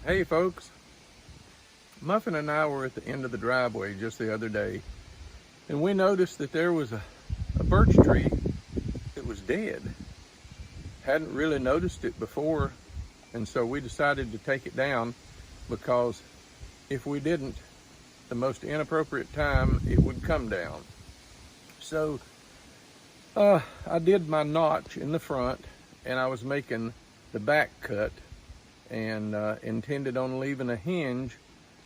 Hey folks, Muffin and I were at the end of the driveway just the other day, and we noticed that there was a birch tree that was dead. Hadn't really noticed it before, and so we decided to take it down because if we didn't, the most inappropriate time it would come down. So I did my notch in the front, and I was making the back cut and intended on leaving a hinge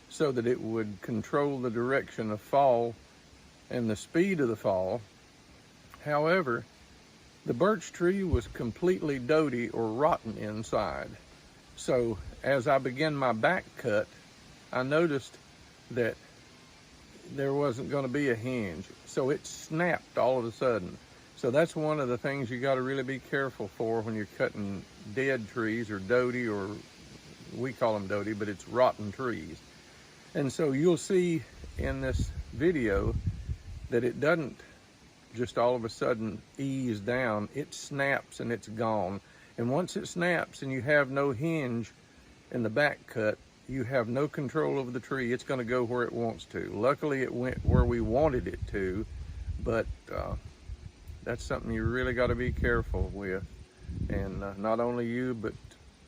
so that it would control the direction of fall and the speed of the fall. However, the birch tree was completely doty or rotten inside. So as I began my back cut, I noticed that there wasn't going to be a hinge. So it snapped all of a sudden. So that's one of the things you got to really be careful for when you're cutting dead trees, or doty, or we call them doty, but it's rotten trees. And so you'll see in this video that it doesn't just all of a sudden ease down. It snaps and it's gone. And once it snaps and you have no hinge in the back cut, you have no control over the tree. It's going to go where it wants to. Luckily, it went where we wanted it to, but that's something you really got to be careful with. And not only you, but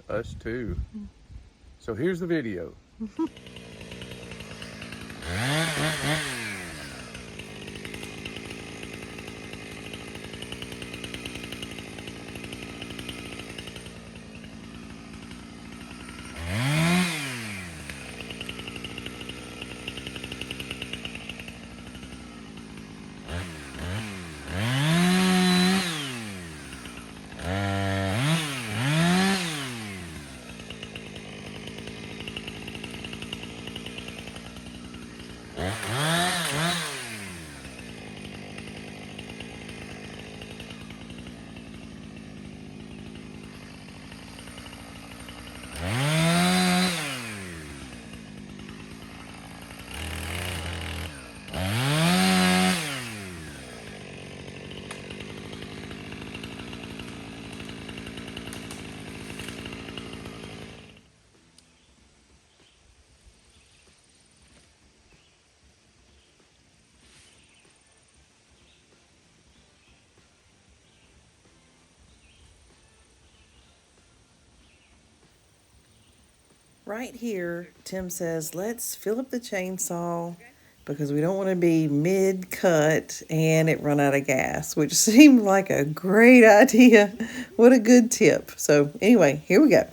us too. So here's the video. Right here, Tim says, let's fill up the chainsaw because we don't want to be mid-cut and it run out of gas, which seemed like a great idea. What a good tip. So anyway, here we go.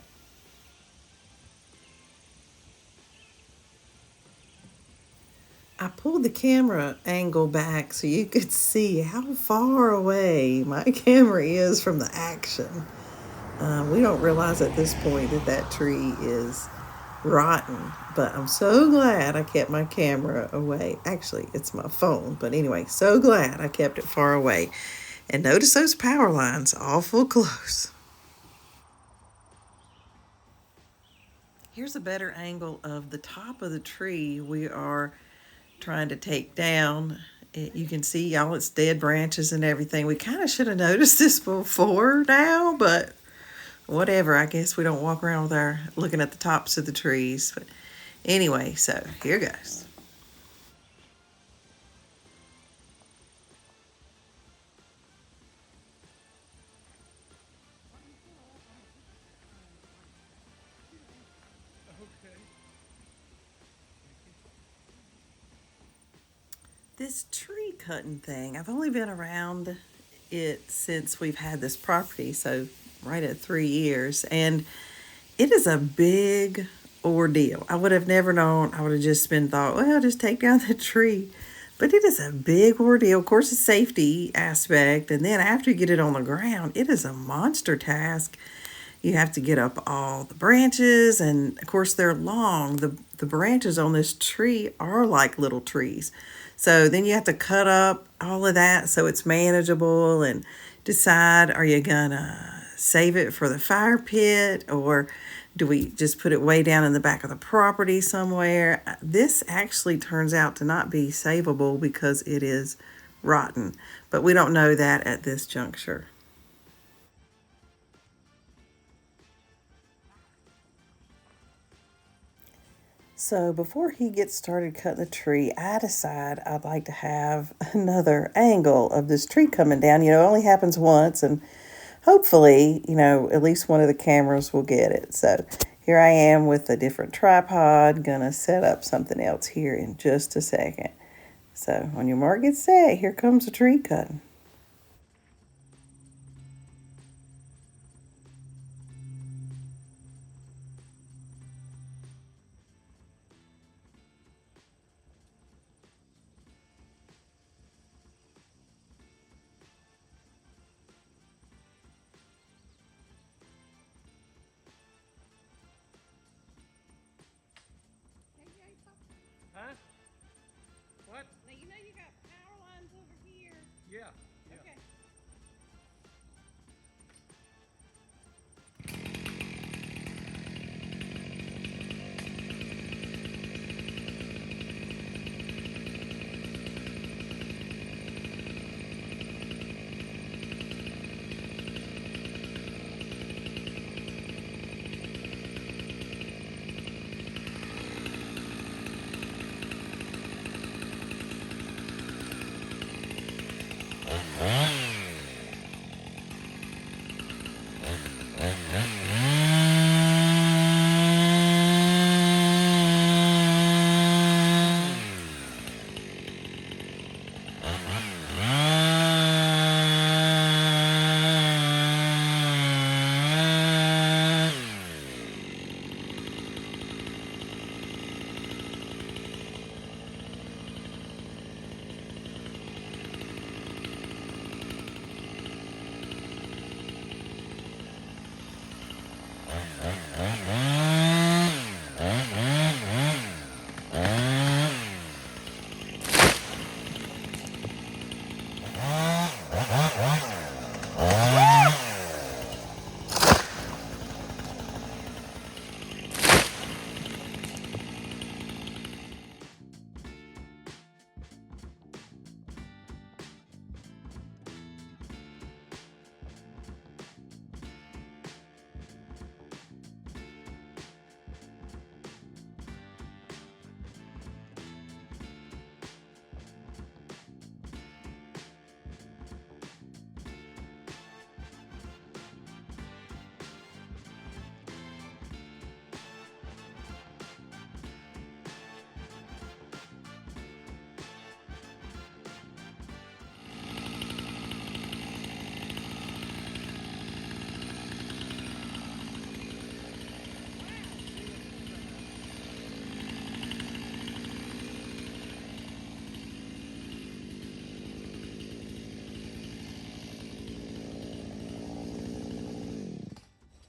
I pulled the camera angle back so you could see how far away my camera is from the action. We don't realize at this point that that tree is rotten, but I'm so glad I kept my camera away. Actually, it's my phone, but anyway, so glad I kept it far away. And notice those power lines awful close. Here's a better angle of the top of the tree we are trying to take down. You can see all its dead branches and everything. We kind of should have noticed this before now, but whatever. I guess we don't walk around with our looking at the tops of the trees. But anyway, so here goes. This tree cutting thing, I've only been around it since we've had this property, so right at 3 years, and it is a big ordeal. I would have never known. I would have just been thought, well, just take down the tree. But it is a big ordeal. Of course, the safety aspect, and then after you get it on the ground, it is a monster task. You have to get up all the branches, and of course they're long. The branches on this tree are like little trees. So then you have to cut up all of that so it's manageable, and decide, are you gonna save it for the fire pit, or do we just put it way down in the back of the property somewhere? This actually turns out to not be savable because it is rotten, but we don't know that at this juncture. So before he gets started cutting the tree, I decide I'd like to have another angle of this tree coming down. It only happens once, and hopefully, at least one of the cameras will get it. So here I am with a different tripod, gonna set up something else here in just a second. So on your mark, get set, here comes the tree cutting. Huh? What? Now you know you got power lines over here. Yeah. Okay.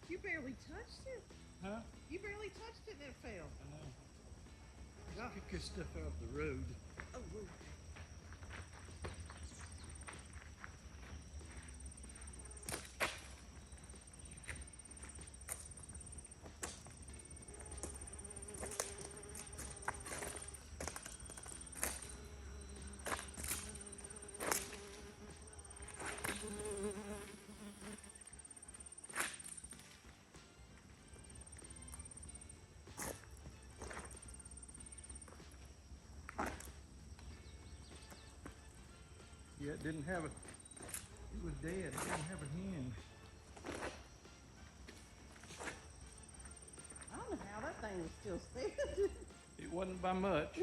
You barely touched it. Huh? You barely touched it and it fell. I know. Just kick this stuff out of the road. Oh, whoa. Yeah, it didn't have a, it was dead. It didn't have a hinge. I don't know how that thing was still standing. It wasn't by much.